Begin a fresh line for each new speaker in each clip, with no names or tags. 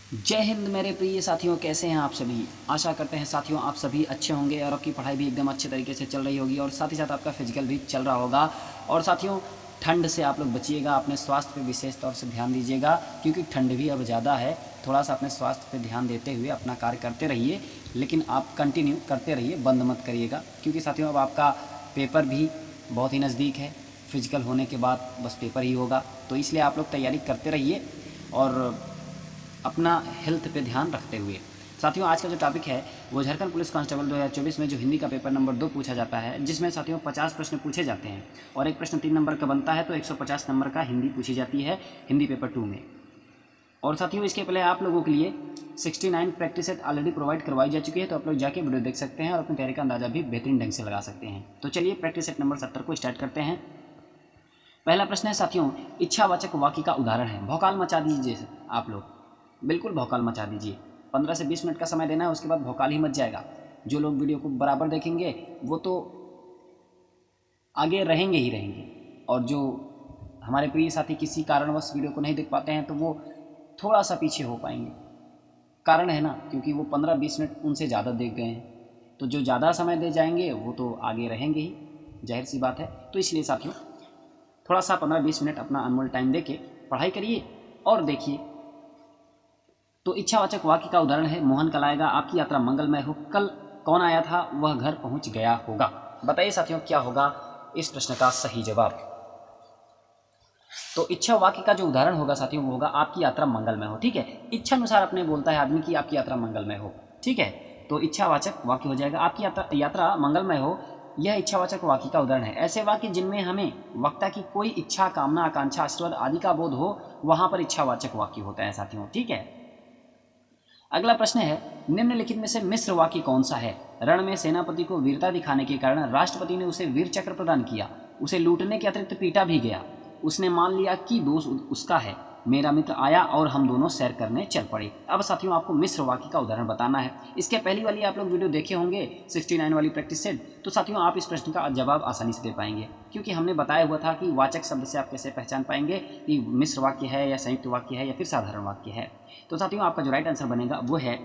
जय हिंद मेरे प्रिय साथियों, कैसे हैं आप सभी। आशा करते हैं साथियों आप सभी अच्छे होंगे और आपकी पढ़ाई भी एकदम अच्छे तरीके से चल रही होगी और साथ ही साथ आपका फिजिकल भी चल रहा होगा। और साथियों ठंड से आप लोग बचिएगा, अपने स्वास्थ्य पे विशेष तौर से ध्यान दीजिएगा क्योंकि ठंड भी अब ज़्यादा है। थोड़ा सा अपने स्वास्थ्य पे ध्यान देते हुए अपना कार्य करते रहिए, लेकिन आप कंटिन्यू करते रहिए, बंद मत करिएगा क्योंकि साथियों अब आपका पेपर भी बहुत ही नज़दीक है। फिजिकल होने के बाद बस पेपर ही होगा, तो इसलिए आप लोग तैयारी करते रहिए और अपना हेल्थ पे ध्यान रखते हुए। साथियों आज का जो टॉपिक है वो झारखंड पुलिस कांस्टेबल 2024 में जो हिंदी का पेपर नंबर 2 पूछा जाता है, जिसमें साथियों 50 प्रश्न पूछे जाते हैं और एक प्रश्न 3 नंबर का बनता है, तो 150 नंबर का हिंदी पूछी जाती है हिंदी पेपर 2 में। और साथियों इसके पहले आप लोगों के लिए 69 प्रैक्टिस सेट ऑलरेडी प्रोवाइड करवाई जा चुकी है, तो आप लोग जाके वीडियो देख सकते हैं और अपनी तैयारी का अंदाजा भी बेहतरीन ढंग से लगा सकते हैं। तो चलिए प्रैक्टिस सेट नंबर 70 को स्टार्ट करते हैं। पहला प्रश्न है साथियों, इच्छावाचक वाक्य का उदाहरण है। भौकाल मचा दीजिए आप लोग, बिल्कुल भौकाल मचा दीजिए। 15 से 20 मिनट का समय देना है, उसके बाद भौकाल ही मच जाएगा। जो लोग वीडियो को बराबर देखेंगे वो तो आगे रहेंगे ही रहेंगे, और जो हमारे प्रिय साथी किसी कारणवश वीडियो को नहीं देख पाते हैं तो वो थोड़ा सा पीछे हो पाएंगे। कारण है ना, क्योंकि वो 15-20 मिनट उनसे ज़्यादा देख गए हैं, तो जो ज़्यादा समय दे जाएंगे वो तो आगे रहेंगे ही, जाहिर सी बात है। तो इसलिए साथियों थोड़ा सा 15-20 मिनट अपना अनमोल टाइम दे के पढ़ाई करिए और देखिए। तो इच्छावाचक वाक्य का उदाहरण है, मोहन कल आएगा, आपकी यात्रा मंगलमय हो। कल कौन आया था, वह घर पहुंच गया होगा। बताइए साथियों क्या होगा इस प्रश्न का सही जवाब। तो इच्छा वाक्य का जो उदाहरण होगा साथियों वो होगा आपकी यात्रा मंगलमय हो। ठीक है, इच्छा अनुसार अपने बोलता है आदमी की आपकी यात्रा मंगलमय हो। ठीक है, तो इच्छावाचक वाक्य हो जाएगा आपकी यात्रा मंगलमय हो। यह इच्छावाचक वाक्य का उदाहरण है। ऐसे वाक्य जिनमें हमें वक्ता की कोई इच्छा, कामना, आकांक्षा, आशीर्वाद आदि का बोध हो, वहां पर इच्छावाचक वाक्य होता है साथियों। ठीक है, अगला प्रश्न है, निम्नलिखित में से मिश्र वाक्य कौन सा है। रण में सेनापति को वीरता दिखाने के कारण राष्ट्रपति ने उसे वीर चक्र प्रदान किया। उसे लूटने के अतिरिक्त पीटा भी गया। उसने मान लिया कि दोष उसका है। मेरा मित्र आया और हम दोनों सैर करने चल पड़े। अब साथियों आपको मिश्र वाक्य का उदाहरण बताना है। इसके पहली वाली आप लोग वीडियो देखे होंगे 69 वाली प्रैक्टिस सेट, तो साथियों आप इस प्रश्न का जवाब आसानी से दे पाएंगे क्योंकि हमने बताया हुआ था कि वाचक शब्द से आप कैसे पहचान पाएंगे कि मिश्र वाक्य है या संयुक्त वाक्य है या फिर साधारण वाक्य है। तो साथियों आपका जो राइट आंसर बनेगा वो है,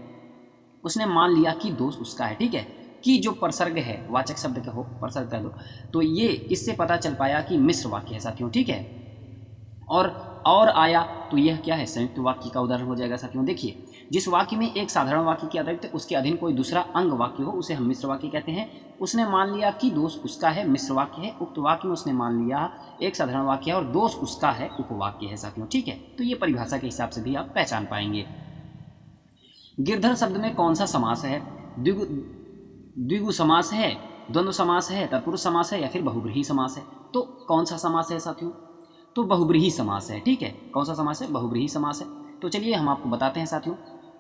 उसने मान लिया कि दोष उसका है। ठीक है, कि जो प्रसर्ग है वाचक शब्द का हो, प्रसर्ग कह दो, तो ये इससे पता चल पाया कि मिश्र वाक्य है साथियों। ठीक है, और आया तो यह क्या है, संयुक्त वाक्य का उदाहरण हो जाएगा साथियों। देखिए, जिस वाक्य में एक साधारण वाक्य के अतिरिक्त उसके अधीन कोई दूसरा अंग वाक्य हो उसे हम मिश्र वाक्य कहते हैं। उसने मान लिया कि दोष उसका है, मिश्र वाक्य है। उक्त वाक्य में उसने मान लिया एक साधारण वाक्य है और दोष उसका है, उपवाक्य है साथियों। ठीक है, तो ये परिभाषा के हिसाब से भी आप पहचान पाएंगे। गिरधर शब्द में कौन सा समास है। द्विगु समास है, द्वंद्व समास है, तत्पुरुष समास है या फिर बहुब्रीहि समास है। तो कौन सा समास है साथियों, तो बहुब्रीहि समास है। ठीक है, कौन सा समास है, बहुब्रीहि समास है। तो चलिए हम आपको बताते हैं साथियों,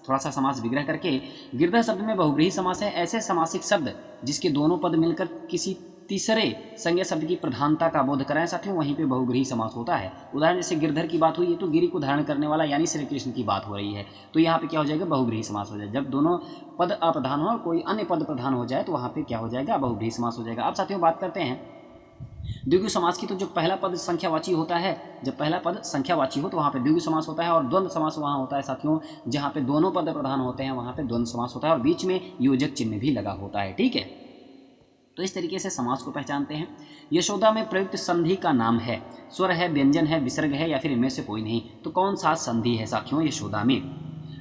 थोड़ा सा समास विग्रह करके। गिरधर शब्द में बहुब्रीहि समास है ऐसे समासिक शब्द जिसके दोनों पद मिलकर किसी तीसरे संज्ञा शब्द की प्रधानता का बोध कराएं साथियों, वहीं पे बहुब्रीहि समास होता है। उदाहरण जैसे गिरधर की बात हुई है तो गिरि को धारण करने वाला यानी श्री कृष्ण की बात हो रही है, तो यहाँ पे क्या हो जाएगा, बहुब्रीहि समास हो जाएगा। जब दोनों पद अप्रधान हो और कोई अन्य पद प्रधान हो जाए तो वहाँ पे क्या हो जाएगा, बहुब्रीहि समास हो जाएगा। अब साथियों बात करते हैं द्विगु समास की। तो जो पहला पद संख्यावाची होता है, जब पहला पद संख्यावाची हो तो वहाँ पे द्विगु समास होता है, और द्वंद्व समास वहाँ होता है साथियों जहाँ पे दोनों पद प्रधान होते हैं, वहाँ पे द्वंद्व समास होता है और बीच में योजक चिन्ह भी लगा होता है। ठीक है, तो इस तरीके से समास को पहचानते हैं। यशोदा में प्रयुक्त संधि का नाम है, स्वर है, व्यंजन है, विसर्ग है या फिर इनमें से कोई नहीं। तो कौन सा संधि है साथियों यशोदा में।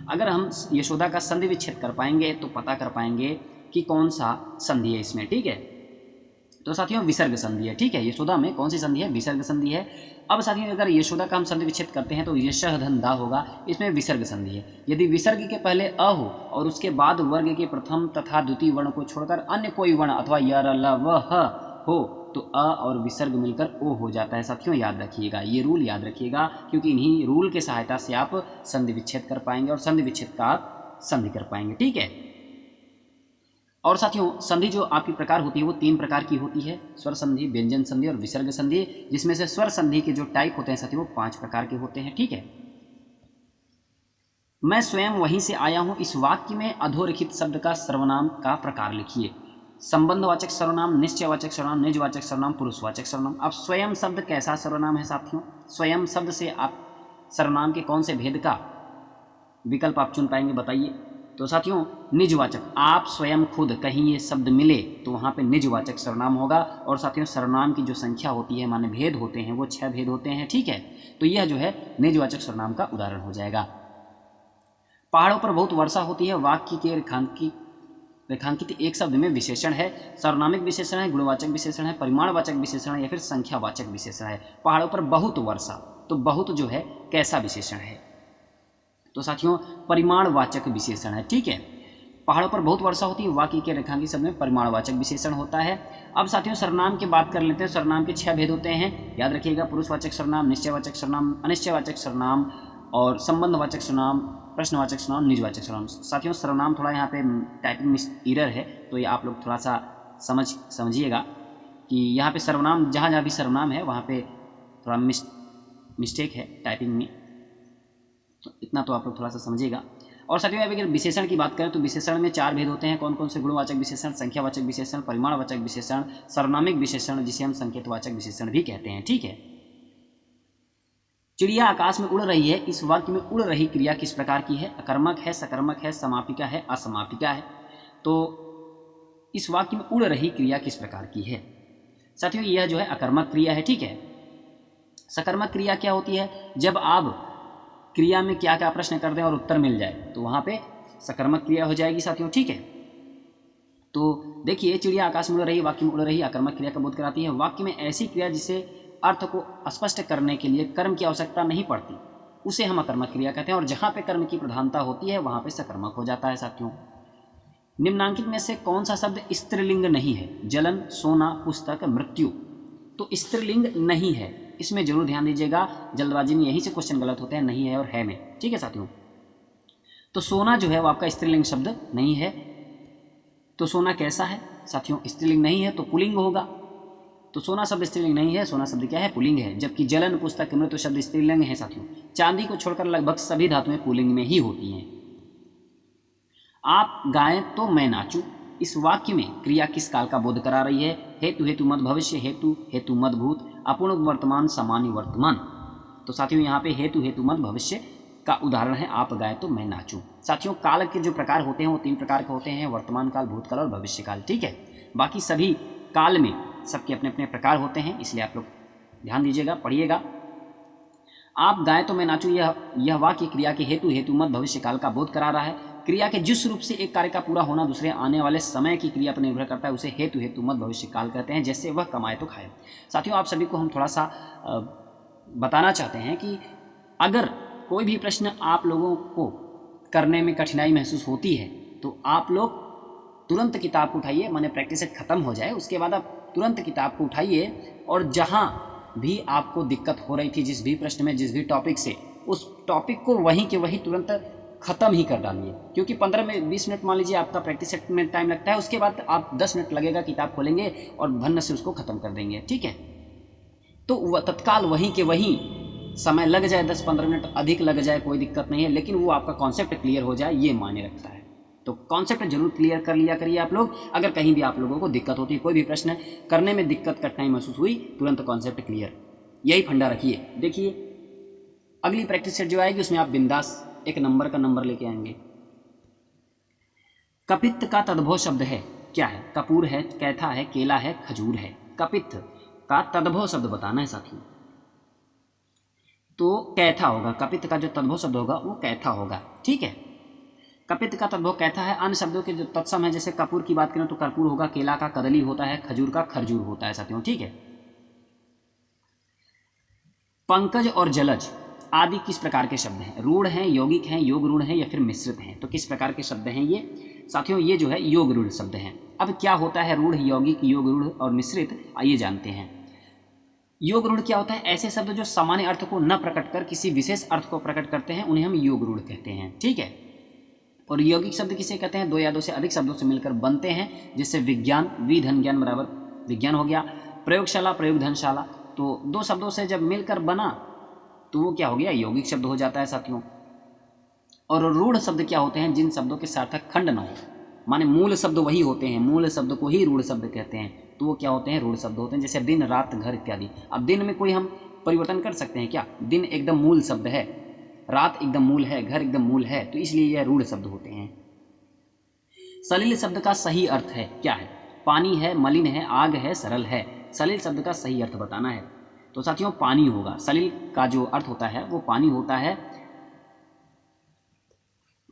अगर हम यशोदा का संधि विच्छेद कर पाएंगे तो पता कर पाएंगे कि कौन सा संधि है इसमें। ठीक है, तो साथियों विसर्ग संधि है। ठीक है, यशोदा में कौन सी संधि है, विसर्ग संधि है। अब साथियों अगर यशोदा का हम संधि विच्छेद करते हैं तो यशः धन दा होगा, इसमें विसर्ग संधि है। यदि विसर्ग के पहले अ हो और उसके बाद वर्ग के प्रथम तथा द्वितीय वर्ण को छोड़कर अन्य कोई वर्ण अथवा य र ल व ह हो तो अ और विसर्ग मिलकर ओ हो जाता है साथियों। याद रखिएगा, ये रूल याद रखिएगा क्योंकि इन्हीं रूल के सहायता से आप संधि विच्छेद कर पाएंगे और संधि विच्छेद का आप संधि कर पाएंगे। ठीक है, और साथियों संधि जो आपकी प्रकार होती है वो 3 प्रकार की होती है, स्वर संधि, व्यंजन संधि और विसर्ग संधि, जिसमें से स्वर संधि के जो टाइप होते हैं साथियों वो 5 प्रकार के होते हैं। ठीक है, मैं स्वयं वहीं से आया हूं, इस वाक्य में अधोरेखित शब्द का सर्वनाम का प्रकार लिखिए। संबंधवाचक सर्वनाम, निश्चयवाचक सर्वनाम, निजवाचक सर्वनाम, पुरुषवाचक सर्वनाम। अब स्वयं शब्द कैसा सर्वनाम है साथियों, स्वयं शब्द से आप सर्वनाम के कौन से भेद का विकल्प आप चुन पाएंगे, बताइए। तो साथियों निजवाचक, आप स्वयं खुद कहीं ये शब्द मिले तो वहाँ पे निजवाचक सर्वनाम होगा। और साथियों सर्वनाम की जो संख्या होती है, माने भेद होते हैं, वो 6 भेद होते हैं, ठीक है। तो यह जो है निजवाचक सर्वनाम का उदाहरण हो जाएगा। पहाड़ों पर बहुत वर्षा होती है, वाक्य के रेखांकित एक शब्द में विशेषण है, सर्वनामिक विशेषण है, गुणवाचक विशेषण है, परिमाणवाचक विशेषण है या फिर संख्यावाचक विशेषण है। पहाड़ों पर बहुत वर्षा, तो बहुत जो है कैसा विशेषण है? तो साथियों परिमाणवाचक विशेषण है, ठीक है। पहाड़ों पर बहुत वर्षा होती है, वाक्य के रेखांकित शब्द में परिमाणवाचक विशेषण होता है। अब साथियों सर्वनाम की बात कर लेते हैं। सर्वनाम के 6 भेद होते हैं, याद रखिएगा। पुरुषवाचक सर्वनाम, निश्चयवाचक सर्वनाम, अनिश्चयवाचक सर्वनाम और संबंधवाचक सर्वनाम, प्रश्नवाचक सर्वनाम, निजवाचक सर्वनाम। साथियों सर्वनाम थोड़ा यहाँ पे टाइपिंग में एरर है, तो ये आप लोग थोड़ा सा समझिएगा कि यहाँ पे सर्वनाम, जहाँ जहाँ भी सर्वनाम है वहाँ पे थोड़ा मिस्टेक है टाइपिंग में, तो इतना तो आप लोग थोड़ा सा समझिएगा। और साथियों अगर विशेषण की बात करें तो विशेषण में 4 भेद होते हैं। कौन कौन से? गुणवाचक विशेषण, संख्यावाचक विशेषण, परिमाणवाचक विशेषण, सर्वनामिक विशेषण, जिसे हम संकेतवाचक विशेषण भी कहते हैं, ठीक है। चिड़िया आकाश में उड़ रही है, इस वाक्य में उड़ रही क्रिया किस प्रकार की है? अकर्मक है, सकर्मक है, समापिका है, असमापिका है। तो इस वाक्य में उड़ रही क्रिया किस प्रकार की है? साथियों यह जो है अकर्मक क्रिया है, ठीक है। सकर्मक क्रिया क्या होती है? जब आप क्रिया में क्या क्या प्रश्न कर दें और उत्तर मिल जाए तो वहाँ पे सकर्मक क्रिया हो जाएगी साथियों, ठीक है। तो देखिए चिड़िया आकाश में उड़ रही, वाक्य में उड़ रही अकर्मक क्रिया का बोध कराती है। वाक्य में ऐसी क्रिया जिसे अर्थ को स्पष्ट करने के लिए कर्म की आवश्यकता नहीं पड़ती, उसे हम अकर्मक क्रिया कहते हैं। और जहाँ पे कर्म की प्रधानता होती है वहाँ पे सकर्मक हो जाता है साथियों। निम्नांकित में से कौन सा शब्द स्त्रीलिंग नहीं है? जलन, सोना, पुस्तक, मृत्यु। तो स्त्रीलिंग नहीं है, इसमें जरूर ध्यान दीजिएगा, जल्दबाजी में यहीं से क्वेश्चन गलत होते हैं, नहीं है और है में, ठीक है साथियों। तो सोना जो है वो आपका स्त्रीलिंग शब्द नहीं है। तो सोना कैसा है साथियों? स्त्रीलिंग नहीं है तो पुल्लिंग होगा। तो सोना शब्द स्त्रीलिंग नहीं है, सोना शब्द क्या है? पुल्लिंग है। जबकि जलन, पुस्तक, मृत्यु शब्द स्त्रीलिंग है साथियों। चांदी को छोड़कर लगभग सभी धातुएं पुल्लिंग में ही होती हैं। आप गाएं तो मैं नाचूं, इस वाक्य में क्रिया किस काल का बोध करा रही है? हेतु, हेतु मत भविष्य, हेतु, हेतु मत भूत, अपूर्ण वर्तमान, सामान्य वर्तमान। तो साथियों यहाँ पे हेतु, हेतु मत भविष्य का उदाहरण है आप गाएं तो मैं नाचूं। साथियों काल के जो प्रकार होते हैं वो 3 प्रकार के होते हैं, वर्तमान काल, भूतकाल और भविष्य काल, ठीक है। बाकी सभी काल में सबके अपने अपने प्रकार होते हैं, इसलिए आप लोग ध्यान दीजिएगा, पढ़िएगा। आप गाएं तो मैं नाचूं, यह वाक्य क्रिया के हेतु, हेतु मत भविष्य काल का बोध करा रहा है। क्रिया के जिस रूप से एक कार्य का पूरा होना दूसरे आने वाले समय की क्रिया पर निर्भर करता है उसे हेतु, हेतु मत भविष्य काल कहते हैं। जैसे वह कमाए तो खाए। साथियों आप सभी को हम थोड़ा सा बताना चाहते हैं कि अगर कोई भी प्रश्न आप लोगों को करने में कठिनाई महसूस होती है तो आप लोग तुरंत किताब को उठाइए, माने प्रैक्टिस सेट खत्म हो जाए उसके बाद आप तुरंत किताब को उठाइए और जहाँ भी आपको दिक्कत हो रही थी, जिस भी प्रश्न में, जिस भी टॉपिक से, उस टॉपिक को वहीं के वहीं तुरंत ख़त्म ही कर डालिए। क्योंकि 15 में 20 मिनट मान लीजिए आपका प्रैक्टिस सेट में टाइम लगता है, उसके बाद आप 10 मिनट लगेगा, किताब खोलेंगे और भन्न से उसको ख़त्म कर देंगे, ठीक है। तो वह तत्काल वहीं के वहीं समय लग जाए, 10-15 मिनट अधिक लग जाए, कोई दिक्कत नहीं है, लेकिन वो आपका कॉन्सेप्ट क्लियर हो जाए, ये मायने रखता है। तो कॉन्सेप्ट जरूर क्लियर कर लिया करिए आप लोग। अगर कहीं भी आप लोगों को दिक्कत होती है, कोई भी प्रश्न करने में दिक्कत, कठिनाई महसूस हुई, तुरंत कॉन्सेप्ट क्लियर, यही फंडा रखिए। देखिए अगली प्रैक्टिस सेट जो आएगी उसमें आप बिंदास एक नंबर का नंबर लेके आएंगे। कपित्त का तद्भव शब्द है, क्या है? कपूर है, कैथा है, केला है, खजूर है। कपित्त का तद्भव शब्द बताना है साथियों, तो कैथा होगा। कपित्त का जो तद्भव शब्द होगा वो कैथा होगा, ठीक है। कपित्त का तद्भव कैथा है। अन्य शब्दों के जो तत्सम है, जैसे कपूर की बात करें तो कर्पूर होगा, केला का कदली होता है, खजूर का खरजूर होता है साथियों, ठीक है। पंकज और जलज आदि किस प्रकार के शब्द हैं? रूढ़ हैं, यौगिक हैं, योग रूढ़ हैं या फिर मिश्रित हैं। तो किस प्रकार के शब्द हैं ये साथियों? ये जो है योग रूढ़ शब्द हैं। अब क्या होता है रूढ़, यौगिक, योग रूढ़ और मिश्रित, आइए जानते हैं। योग रूढ़ क्या होता है? ऐसे शब्द जो सामान्य अर्थ को न प्रकट कर किसी विशेष अर्थ को प्रकट करते हैं, उन्हें हम योग रूढ़ कहते हैं, ठीक है। और यौगिक शब्द किसे कहते हैं? 2 या 2 से अधिक शब्दों से मिलकर बनते हैं, जैसे विज्ञान, विधन ज्ञान बराबर विज्ञान हो गया। प्रयोगशाला, प्रयोग धनशाला, तो 2 शब्दों से जब मिलकर बना तो वो क्या हो गया? यौगिक शब्द हो जाता है साथियों। और रूढ़ शब्द क्या होते हैं? जिन शब्दों के सार्थक खंड न हो, माने मूल शब्द वही होते हैं, मूल शब्द को ही रूढ़ शब्द कहते हैं, तो वो क्या होते हैं? रूढ़ शब्द होते हैं। जैसे दिन, रात, घर इत्यादि। अब दिन में कोई हम परिवर्तन कर सकते हैं क्या? दिन एकदम मूल शब्द है, रात एकदम मूल है, घर एकदम मूल है, तो इसलिए यह रूढ़ शब्द होते हैं। सलिल शब्द का सही अर्थ है क्या है? पानी है, मलिन है, आग है, सरल है। सलिल शब्द का सही अर्थ बताना है। तो साथियों पानी होगा। सलिल का जो अर्थ होता है वो पानी होता है।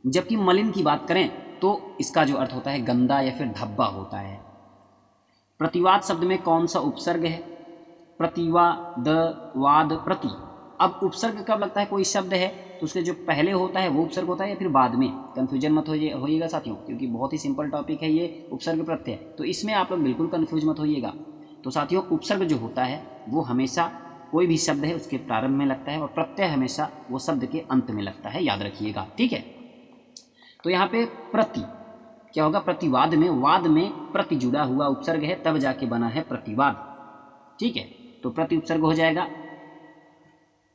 जबकि मलिन की बात करें तो इसका जो अर्थ होता है गंदा या फिर धब्बा होता है। प्रतिवाद शब्द में कौन सा उपसर्ग है? प्रतिवाद, वाद, प्रति। अब उपसर्ग कब लगता है? कोई शब्द है तो उसके जो पहले होता है वो उपसर्ग होता है या फिर बाद में? कंफ्यूजन मत होइएगा साथियों, क्योंकि बहुत ही सिंपल टॉपिक है ये उपसर्ग प्रत्यय, तो इसमें आप लोग बिल्कुल कंफ्यूज मत होइएगा। तो साथियों उपसर्ग जो होता है वो हमेशा कोई भी शब्द है उसके प्रारंभ में लगता है और प्रत्यय हमेशा वो शब्द के अंत में लगता है, याद रखिएगा, ठीक है। तो यहाँ पे प्रति क्या होगा? प्रतिवाद में, वाद में प्रति जुड़ा हुआ उपसर्ग है तब जाके बना है प्रतिवाद, ठीक है। तो प्रति उपसर्ग हो जाएगा।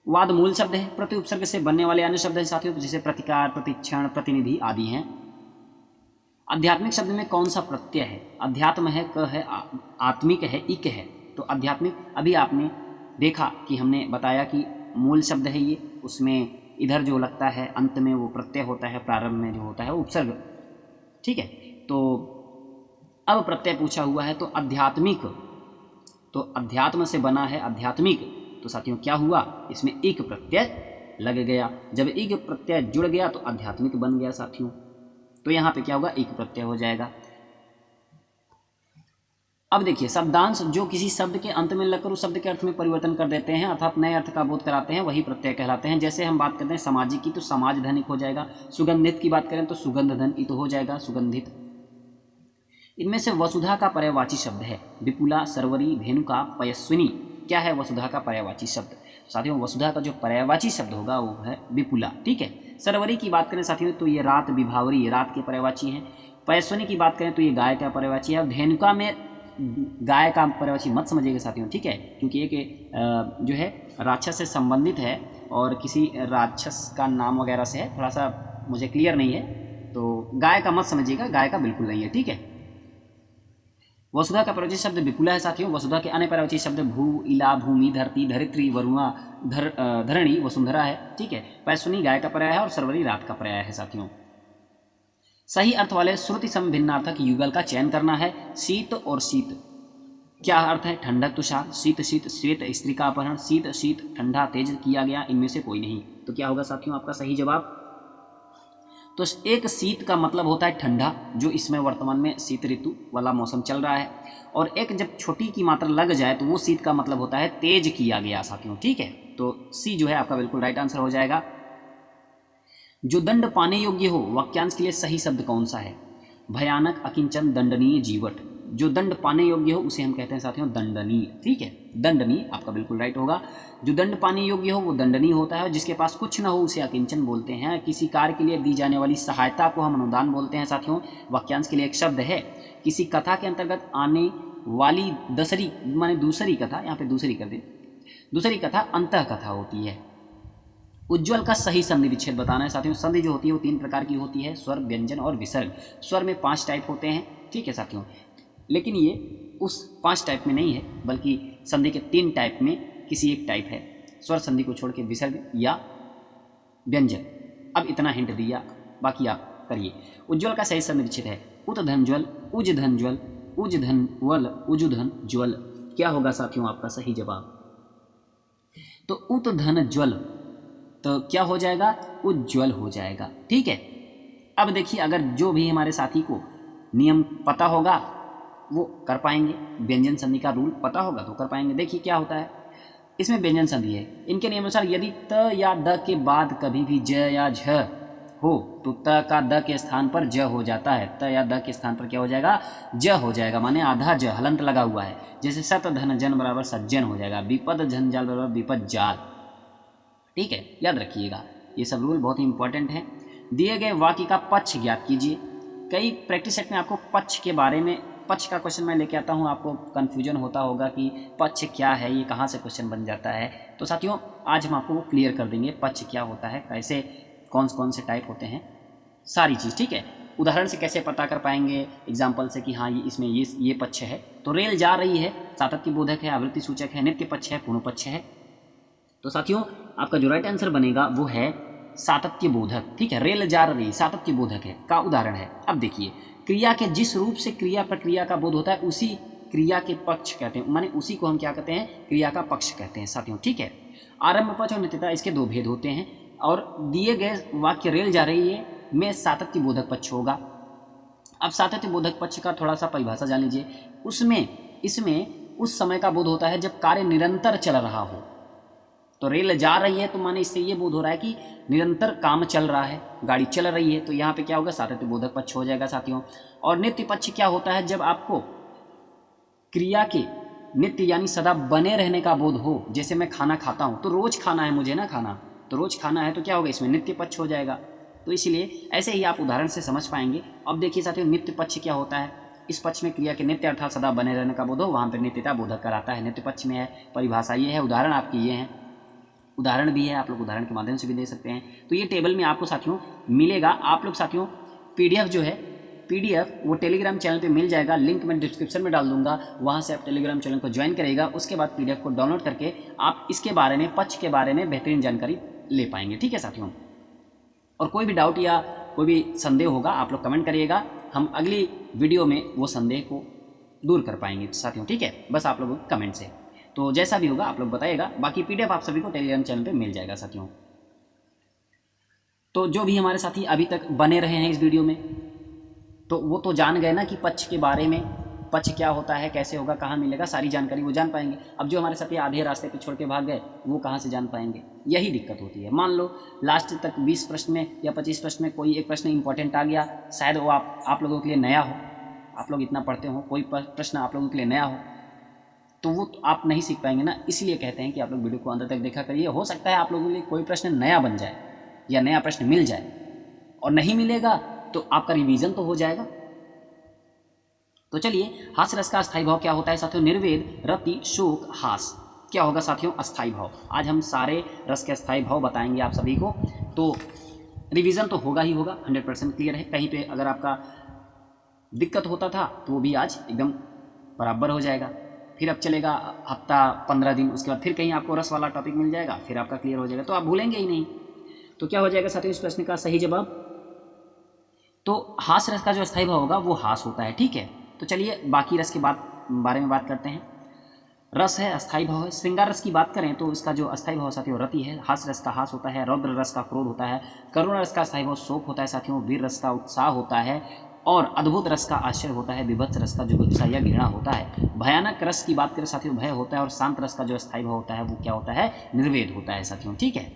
वाद मूल शब्द है, प्रति उपसर्ग से बनने वाले अन्य शब्द हैं साथियों, जैसे प्रतिकार, प्रतिक्षण, प्रतिनिधि आदि हैं। आध्यात्मिक शब्द में कौन सा प्रत्यय है? अध्यात्म है, क है, आत्मिक है, इक है। तो आध्यात्मिक अभी आपने देखा कि हमने बताया कि मूल शब्द है ये, उसमें इधर जो लगता है अंत में वो प्रत्यय होता है, प्रारंभ में जो होता है वो उपसर्ग, ठीक है। तो अब प्रत्यय पूछा हुआ है तो आध्यात्मिक, तो अध्यात्म से बना है आध्यात्मिक, तो साथियों क्या हुआ? इसमें एक प्रत्यय लग गया। जब एक प्रत्यय जुड़ गया तो आध्यात्मिक बन गया साथियों। तो यहाँ पे क्या होगा? एक प्रत्यय हो जाएगा। अब देखिए शब्दांश जो किसी शब्द के अंत में लगकर उस शब्द के अर्थ में परिवर्तन कर देते हैं अर्थात नए अर्थ का बोध कराते हैं, वही प्रत्यय कहलाते हैं। जैसे हम बात करते हैं सामाजिक की तो समाज धनिक हो जाएगा, सुगंधित की बात करें तो सुगंध धनित हो जाएगा, सुगंधित। इनमें से वसुधा का पर्यायवाची शब्द है विपुला, सरवरी, धेनुका, पयस्विनी। क्या है वसुधा का पर्यायवाची शब्द? साथियों वसुधा का जो पर्यायवाची शब्द होगा वो है विपुला, ठीक है। सरवरी की बात करें साथियों तो ये रात, विभावरी, ये रात के पर्यायवाची हैं। पयस्विनी की बात करें तो ये गाय का पर्यायवाची है। और धेनुका में गाय का पर्यायवाची मत समझिएगा साथियों, ठीक है, क्योंकि एक जो है राक्षस से संबंधित है और किसी राक्षस का नाम वगैरह से है, थोड़ा सा मुझे क्लियर नहीं है, तो गाय का मत समझिएगा, गाय का बिल्कुल नहीं है, ठीक है। वसुधा का पर्यायवाची शब्द विपुला है साथियों। वसुधा के अन्य पर्यायवाची शब्द भू, इला, भूमि, धरती, धरित्री, वरुणा, धरणी, वसुंधरा है, ठीक है। पयस्विनी गाय का पर्याय है और सरवरी रात का पर्याय है साथियों। सही अर्थ वाले श्रुति सम भिन्नार्थक युगल का चयन करना है। शीत और शीत क्या अर्थ है? ठंडक, तुषार, शीत, शीत, श्वेत, स्त्री का अपहरण, शीत, शीत, ठंडा, तेज किया गया, इनमें से कोई नहीं। तो क्या होगा साथियों आपका सही जवाब? तो एक शीत का मतलब होता है ठंडा, जो इसमें वर्तमान में शीत ऋतु वाला मौसम चल रहा है, और एक जब छोटी की मात्रा लग जाए तो वो शीत का मतलब होता है तेज किया गया साथियों, ठीक है। तो सी जो है आपका बिल्कुल राइट आंसर हो जाएगा। जो दंड पाने योग्य हो वाक्यांश के लिए सही शब्द कौन सा है? भयानक, अकिंचन, दंडनीय, जीवट। जो दंड पाने योग्य हो उसे हम कहते हैं साथियों दंडनीय, ठीक है। दंडनीय आपका बिल्कुल राइट होगा। जो दंड पाने योग्य हो वो दंडनीय होता है, जिसके पास कुछ ना हो उसे अकिंचन बोलते हैं। किसी कार्य के लिए दी जाने वाली सहायता को हम अनुदान बोलते हैं साथियों। वाक्यांश के लिए एक शब्द है। किसी कथा के अंतर्गत आने वाली दसरी माने दूसरी कथा, यहाँ पे दूसरी कर दे, दूसरी कथा अंतः कथा होती है। उज्ज्वल का सही संधि विच्छेद बताना है साथियों। संधि जो होती है वो 3 प्रकार की होती है, स्वर, व्यंजन और विसर्ग। स्वर में 5 टाइप होते हैं, ठीक है साथियों, लेकिन ये उस 5 टाइप में नहीं है, बल्कि संधि के 3 टाइप में किसी एक टाइप है। स्वर संधि को छोड़ के विसर्ग या व्यंजन। अब इतना हिंट दिया, बाकी आप करिए। उज्ज्वल का सही संधि विच्छेद है उत धन ज्वल, उज धन ज्वल, उज धन वल, उजुधन ज्वल। क्या होगा साथियों आपका सही जवाब? तो उत धन ज्वल, तो क्या हो जाएगा? उज्ज्वल हो जाएगा, ठीक है। अब देखिए अगर जो भी हमारे साथी को नियम पता होगा वो कर पाएंगे, व्यंजन संधि का रूल पता होगा तो कर पाएंगे। देखिए क्या होता है, इसमें व्यंजन संधि है। इनके नियमानुसार यदि त या द के बाद कभी भी ज या झ हो तो त का द के स्थान पर ज हो जाता है। त या द के स्थान पर क्या हो जाएगा? ज हो जाएगा, माने आधा ज हलंत लगा हुआ है। जैसे सत धन जन बराबर सज्जन हो जाएगा, विपद झन जाल बराबर विपद जाल, ठीक है, याद रखिएगा। ये सब रूल बहुत ही इंपॉर्टेंट हैं। दिए गए वाक्य का पक्ष ज्ञात कीजिए। कई प्रैक्टिस सेट में आपको पक्ष के बारे में, पक्ष का क्वेश्चन मैं लेके आता हूँ, आपको कन्फ्यूजन होता होगा कि पक्ष क्या है, ये कहाँ से क्वेश्चन बन जाता है। तो साथियों आज हम आपको वो क्लियर कर देंगे, पक्ष क्या होता है, कैसे कौन से टाइप होते हैं, सारी चीज़, ठीक है। उदाहरण से कैसे पता कर पाएंगे, एग्जाम्पल से कि हाँ ये इसमें ये पक्ष है। तो रेल जा रही है, सातत्य बोधक है, आवृत्ति सूचक है, नित्य पक्ष है, पूर्ण पक्ष है। तो साथियों आपका जो राइट आंसर बनेगा वो है सातत्य बोधक, ठीक है, रेल जा रही सातत्य बोधक है का उदाहरण है। अब देखिए, क्रिया के जिस रूप से क्रिया प्रक्रिया का बोध होता है उसी क्रिया के पक्ष कहते हैं, माने उसी को हम क्या कहते हैं, क्रिया का पक्ष कहते हैं साथियों, ठीक है। आरंभ पक्ष और नित्यता, इसके दो भेद होते हैं, और दिए गए वाक्य रेल जा रही है में सातत्य बोधक पक्ष होगा। अब सातत्य बोधक पक्ष का थोड़ा सा परिभाषा जान लीजिए। इसमें उस समय का बोध होता है जब कार्य निरंतर चल रहा हो। तो रेल जा रही है तो माने इससे ये बोध हो रहा है कि निरंतर काम चल रहा है, गाड़ी चल रही है, तो यहाँ पे क्या होगा, सातत्य बोधक पक्ष हो जाएगा साथियों। और नित्य पक्ष क्या होता है, जब आपको क्रिया के नित्य यानी सदा बने रहने का बोध हो। जैसे मैं खाना खाता हूँ तो रोज खाना है मुझे ना, खाना तो रोज खाना है, तो क्या होगा, इसमें नित्य पक्ष हो जाएगा। तो इसलिए ऐसे ही आप उदाहरण से समझ पाएंगे। अब देखिए साथियों, नित्य पक्ष क्या होता है, इस पक्ष में क्रिया के नित्य अर्थात सदा बने रहने का बोध हो, वहाँ पर नित्यता बोधक कराता है, नित्य पक्ष में है। परिभाषा ये है, उदाहरण आपके ये हैं, उदाहरण भी है, आप लोग उदाहरण के माध्यम से भी दे सकते हैं। तो ये टेबल में आपको साथियों मिलेगा। आप लोग साथियों पीडीएफ जो है, पीडीएफ वो टेलीग्राम चैनल पे मिल जाएगा, लिंक मैं डिस्क्रिप्शन में डाल दूंगा, वहाँ से आप टेलीग्राम चैनल को ज्वाइन करेगा। उसके बाद पीडीएफ को डाउनलोड करके आप इसके बारे में, पक्ष के बारे में बेहतरीन जानकारी ले पाएंगे, ठीक है साथियों। और कोई भी डाउट या कोई भी संदेह होगा आप लोग कमेंट करिएगा, हम अगली वीडियो में वो संदेह को दूर कर पाएंगे साथियों, ठीक है। बस आप लोगों के कमेंट से, तो जैसा भी होगा आप लोग बताइएगा। बाकी पीडीएफ आप सभी को टेलीग्राम चैनल पे मिल जाएगा साथियों। तो जो भी हमारे साथी अभी तक बने रहे हैं इस वीडियो में, तो वो तो जान गए ना कि पक्ष के बारे में, पक्ष क्या होता है, कैसे होगा, कहाँ मिलेगा, सारी जानकारी वो जान पाएंगे। अब जो हमारे साथी आधे रास्ते पे छोड़ के भाग गए, वो कहाँ से जान पाएंगे, यही दिक्कत होती है। मान लो लास्ट तक 20 प्रश्न में या 25 प्रश्न में कोई एक प्रश्न इंपॉर्टेंट आ गया, शायद वो आप लोगों के लिए नया हो, आप लोग इतना पढ़ते हो, कोई प्रश्न आप लोगों के लिए नया हो, तो वो तो आप नहीं सीख पाएंगे ना। इसलिए कहते हैं कि आप लोग वीडियो को अंत तक देखा करिए। हो सकता है आप लोगों के लिए कोई प्रश्न नया बन जाए या नया प्रश्न मिल जाए, और नहीं मिलेगा तो आपका रिवीजन तो हो जाएगा। तो चलिए, हास्य रस का अस्थायी भाव क्या होता है साथियों, निर्वेद, रति, शोक, हास क्या होगा साथियों, अस्थायी भाव। आज हम सारे रस के अस्थायी भाव बताएंगे आप सभी को, तो रिवीजन तो होगा ही होगा, 100% क्लियर है। कहीं पे अगर आपका दिक्कत होता था तो वो भी आज एकदम बराबर हो जाएगा। फिर अब चलेगा हफ्ता 15 दिन, उसके बाद फिर कहीं आपको रस वाला टॉपिक मिल जाएगा, फिर आपका क्लियर हो जाएगा, तो आप भूलेंगे ही नहीं। तो क्या हो जाएगा साथियों इस प्रश्न का सही जवाब, तो हास रस का जो अस्थायी भाव होगा वो हास होता है, ठीक है। तो चलिए बाकी रस के बारे में बात करते हैं। रस है, अस्थायी भाव है। श्रृंगार रस की बात करें तो इसका जो अस्थायी भाव साथियों रति है, हास रस का हास होता है, रौद्र रस का क्रोध होता है, करुण रस का अस्थायी भाव शोक होता है साथियों, वीर रस का उत्साह होता है, और अद्भुत रस का आश्चर्य होता है, विभत्स रस का जुगुप्सा या घृणा होता है। भयानक रस की बात करें साथियों भय होता है, और शांत रस का जो अस्थायी भाव होता है वो क्या होता है, निर्वेद होता है साथियों, ठीक है।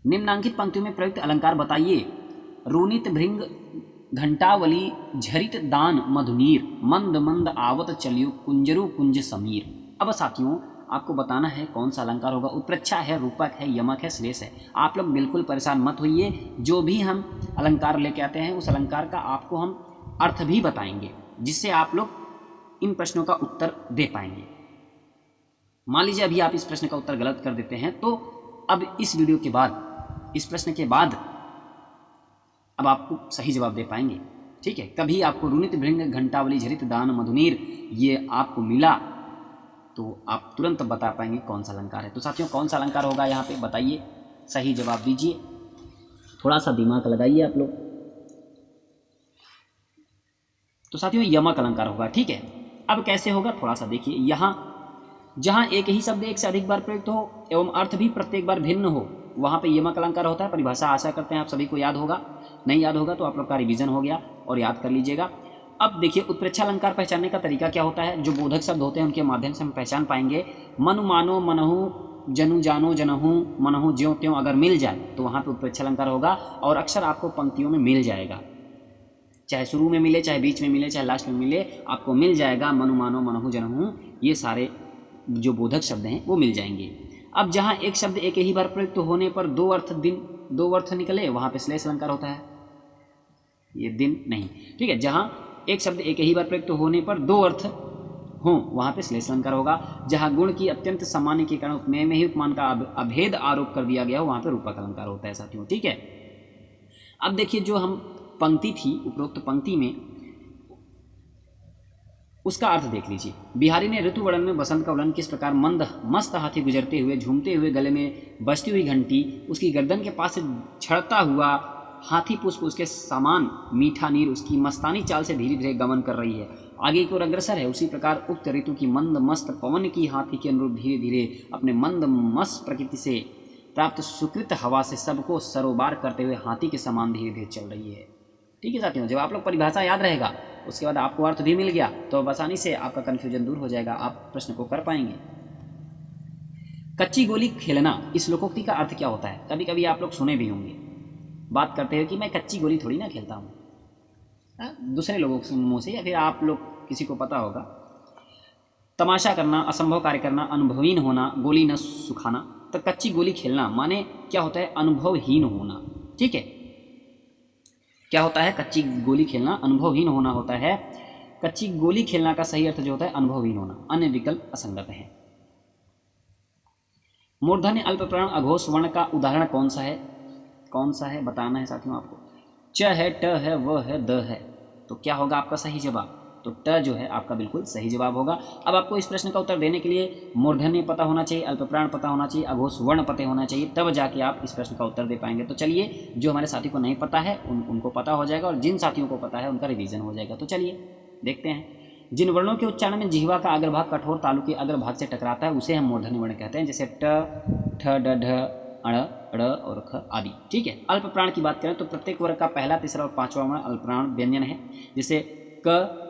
निम्नांकित पंक्तियों में प्रयुक्त अलंकार बताइए। रूनित भृंग घंटावली झरित दान मधुनीर, मंद मंद आवत चलियो कुंजरु कुंज समीर। अब साथियों आपको बताना है कौन सा अलंकार होगा। उत्प्रेक्षा है, रूपक है, यमक है, श्लेष है। आप लोग बिल्कुल परेशान मत होइए, जो भी हम अलंकार लेके आते हैं उस अलंकार का आपको हम अर्थ भी बताएंगे, जिससे आप लोग इन प्रश्नों का उत्तर दे पाएंगे। मान लीजिए अभी आप इस प्रश्न का उत्तर गलत कर देते हैं, तो अब इस वीडियो के बाद, इस प्रश्न के बाद अब आपको सही जवाब दे पाएंगे, ठीक है। कभी आपको रूनित भृंग घंटावली झरित दान मधुनीर ये आपको मिला तो आप तुरंत बता पाएंगे कौन सा अलंकार है। तो साथियों कौन सा अलंकार होगा यहाँ पे बताइए, सही जवाब दीजिए, थोड़ा सा दिमाग लगाइए आप लोग। तो साथियों यमक अलंकार होगा, ठीक है। अब कैसे होगा थोड़ा सा देखिए, यहाँ जहाँ एक ही शब्द एक से अधिक बार प्रयुक्त हो एवं अर्थ भी प्रत्येक बार भिन्न हो, वहाँ पे यमक अलंकार होता है। परिभाषा आशा करते हैं आप सभी को याद होगा, नहीं याद होगा तो आप लोग का रिवीजन हो गया और याद कर लीजिएगा। अब देखिए उत्प्रेक्षा अलंकार पहचानने का तरीका क्या होता है। जो बोधक शब्द होते हैं उनके माध्यम से हम पहचान पाएंगे। मनु मानो मनहु, जनु जानो जनहु, मनहु ज्यों त्यों अगर मिल जाए तो वहाँ पे उत्प्रेक्षा अलंकार होगा, और अक्षर आपको पंक्तियों में मिल जाएगा, चाहे शुरू में मिले, चाहे बीच में मिले, चाहे लास्ट में मिले, आपको मिल जाएगा। मनु मानो मनहु जनहु, ये सारे जो बोधक शब्द हैं वो मिल जाएंगे। अब जहाँ एक शब्द एक ही बार प्रयुक्त होने पर दो अर्थ निकले, वहाँ पे श्लेष अलंकार होता है। ये दिन नहीं, ठीक है। जहाँ एक शब्द एक ही बार प्रयुक्त होने पर दो अर्थ हों, वहाँ पे श्लेष अलंकार होगा। जहाँ गुण की अत्यंत सामान्य के कारण उपमेय में ही उपमान का अभेद आरोप कर दिया गया हो, वहाँ पे रूपक अलंकार होता है साथियों, ठीक है। अब देखिए जो हम पंक्ति थी, उपरोक्त पंक्ति में उसका अर्थ देख लीजिए। बिहारी ने ऋतु वर्णन में बसंत का वर्णन किस प्रकार, मंद मस्त हाथी गुजरते हुए, झूमते हुए, गले में बजती हुई घंटी, उसकी गर्दन के पास से छड़ता हुआ हाथी पुष्प, उसके समान मीठा नीर, उसकी मस्तानी चाल से धीरे धीरे गमन कर रही है, आगे की ओर अग्रसर है। उसी प्रकार उक्त ऋतु की मंद मस्त पवन की हाथी के अनुरूप धीरे धीरे अपने मंद मस्त प्रकृति से प्राप्त सुकृत हवा से सबको सरोबार करते हुए हाथी के समान धीरे धीरे चल रही है। ठीक है साथियों, जब आप लोग परिभाषा याद रहेगा उसके बाद आपको अर्थ भी मिल गया तो अब आसानी से आपका कन्फ्यूजन दूर हो जाएगा, आप प्रश्न को कर पाएंगे। कच्ची गोली खेलना, इस लोकोक्ति का अर्थ क्या होता है? कभी कभी आप लोग सुने भी होंगे, बात करते हो कि मैं कच्ची गोली थोड़ी ना खेलता हूँ, दूसरे लोगों के मुँह से, या फिर आप लोग किसी को पता होगा। तमाशा करना, असंभव कार्य करना, अनुभवहीन होना, गोली न सुखाना। तो कच्ची गोली खेलना माने क्या होता है? अनुभवहीन होना। ठीक है, क्या होता है? कच्ची गोली खेलना अनुभवहीन होना होता है। कच्ची गोली खेलना का सही अर्थ जो होता है अनुभवहीन होना, अन्य विकल्प असंगत है। मूर्धन्य अल्पप्राण अघोष वर्ण का उदाहरण कौन सा है? कौन सा है बताना है साथियों आपको। च है, ट है, व है, द है। तो क्या होगा आपका सही जवाब? तो ट जो है आपका बिल्कुल सही जवाब होगा। अब आपको इस प्रश्न का उत्तर देने के लिए मूर्धन्य पता होना चाहिए, अल्पप्राण पता होना चाहिए, अघोष वर्ण पता होना चाहिए, तब जाके आप इस प्रश्न का उत्तर दे पाएंगे। तो चलिए, जो हमारे साथी को नहीं पता है उनको पता हो जाएगा, और जिन साथियों को पता है उनका रिवीजन हो जाएगा। तो चलिए देखते हैं। जिन वर्णों के उच्चारण में जिह्वा का अग्रभाग कठोर तालु के अग्रभाग से टकराता है उसे हम मूर्धन्य वर्ण कहते हैं, जैसे ट, ठ, ड, ढ, अण, अड़ और ख आदि। ठीक है। अल्प प्राण की बात करें तो प्रत्येक वर्ग का पहला, तीसरा और पांचवा वर्ण अल्प प्राण व्यंजन है, जैसे क,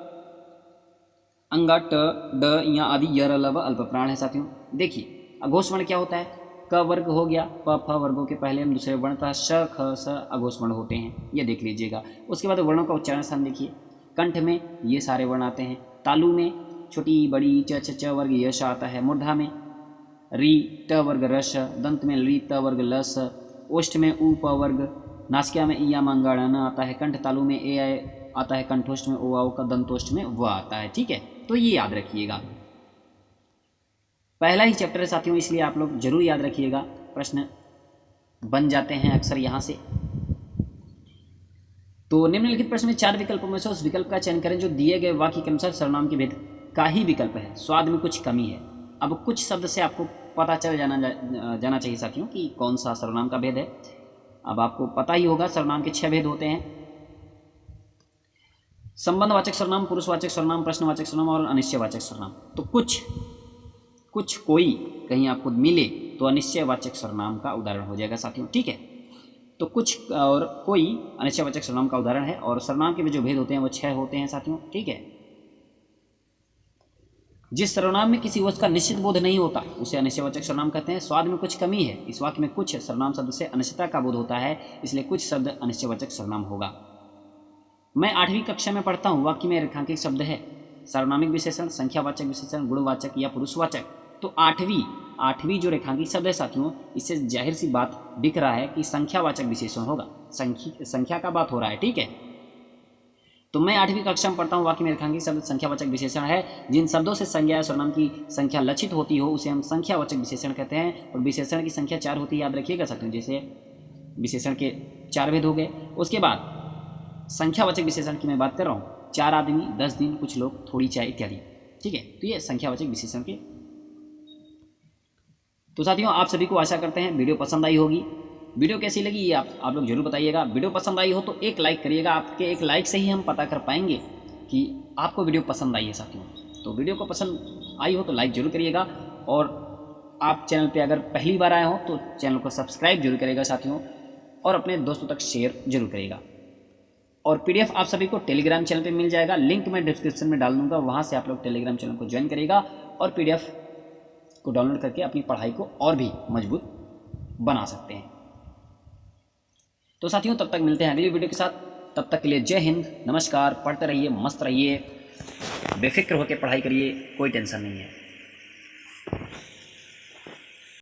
अंगा, ट, ड, या आदि, य, र, ल, व अल्प प्राण है साथियों। देखिए अघोष वर्ण क्या होता है? क वर्ग हो गया, प, फ वर्गों के पहले हम दूसरे वर्ण था, श, ख, स अघोष वर्ण होते हैं, ये देख लीजिएगा। उसके बाद वर्णों का उच्चारण स्थान देखिए, कंठ में ये सारे वर्ण आते हैं, तालु में छोटी बड़ी च, च, च वर्ग यश आता है, मूर्धा में री, ट वर्ग रस, दंत में ली, त वर्ग लस, ओष्ठ में उ, प वर्ग, नासिका में इया मंगाड़न आता है, कंठ तालु में ए आता है, कंठोष्ठ में ओ आओ का, दंतोष्ठ में व आता है। ठीक है, तो ये याद रखिएगा। पहला ही चैप्टर है साथियों, इसलिए आप लोग जरूर याद रखिएगा, प्रश्न बन जाते हैं अक्सर यहाँ से। तो निम्नलिखित प्रश्न में 4 विकल्पों में से उस विकल्प का चयन करें जो दिए गए वाक्य के अनुसार सर्वनाम के भेद का ही विकल्प है। स्वाद में कुछ कमी है। अब कुछ शब्द से आपको पता चल जाना चाहिए साथियों कि कौन सा सर्वनाम का भेद है। अब आपको पता ही होगा सर्वनाम के 6 भेद होते हैं, संबंधवाचक सर्वनाम, पुरुषवाचक सर्वनाम, प्रश्नवाचक सर्वनाम और अनिश्चयवाचक सर्वनाम। तो कुछ कोई कहीं आपको मिले तो अनिश्चयवाचक सर्वनाम का उदाहरण हो जाएगा साथियों। ठीक है, तो कुछ और कोई अनिश्चयवाचक सर्वनाम का उदाहरण है, और सर्वनाम के जो भेद होते हैं वो 6 होते हैं साथियों। ठीक है, जिस सर्वनाम में किसी वस्तु का निश्चित बोध नहीं होता उसे अनिश्चयवाचक सर्वनाम कहते हैं। स्वाद में कुछ कमी है, इस वाक्य में कुछ सर्वनाम शब्द से अनिश्चितता का बोध होता है, इसलिए कुछ शब्द अनिश्चयवाचक सर्वनाम होगा। मैं 8वीं कक्षा में पढ़ता हूँ, वाक्य में रेखांकित शब्द है सर्वनामिक विशेषण, संख्यावाचक विशेषण, गुणवाचक या पुरुषवाचक। तो 8वीं जो रेखांकित शब्द है साथियों, इससे जाहिर सी बात दिख रहा है कि संख्यावाचक विशेषण होगा, संख्या का बात हो रहा है। ठीक है, तो मैं 8वीं कक्षा में पढ़ता हूँ, वाक्य में रेखांकित शब्द संख्यावाचक विशेषण है। जिन शब्दों से संज्ञा या सर्वनाम की संख्या लक्षित होती हो उसे हम संख्यावाचक विशेषण कहते हैं, और विशेषण की संख्या 4 होती है, याद रखिएगा साथियों। जैसे विशेषण के 4 भेद हो गए। उसके बाद संख्यावाचक विशेषण की मैं बात कर रहा हूँ, 4 आदमी, 10 दिन, कुछ लोग, थोड़ी चाय इत्यादि। ठीक है, तो ये संख्यावाचक विशेषण के। तो साथियों आप सभी को आशा करते हैं वीडियो पसंद आई होगी। वीडियो कैसी लगी ये आप लोग जरूर बताइएगा। वीडियो पसंद आई हो तो एक लाइक करिएगा, आपके एक लाइक से ही हम पता कर पाएंगे कि आपको वीडियो पसंद आई है साथियों। तो वीडियो को पसंद आई हो तो लाइक जरूर करिएगा, और आप चैनल पे अगर पहली बार आए हो तो चैनल को सब्सक्राइब जरूर करिएगा साथियों, और अपने दोस्तों तक शेयर जरूर करिएगा। और PDF आप सभी को टेलीग्राम चैनल पे मिल जाएगा, लिंक मैं डिस्क्रिप्शन में डाल दूंगा, वहाँ से आप लोग टेलीग्राम चैनल को ज्वाइन करिएगा और PDF को डाउनलोड करके अपनी पढ़ाई को और भी मजबूत बना सकते हैं। तो साथियों तब तक मिलते हैं अगली वीडियो के साथ, तब तक के लिए जय हिंद, नमस्कार। पढ़ते रहिए, मस्त रहिए, बेफिक्र होकर पढ़ाई करिए, कोई टेंशन नहीं है।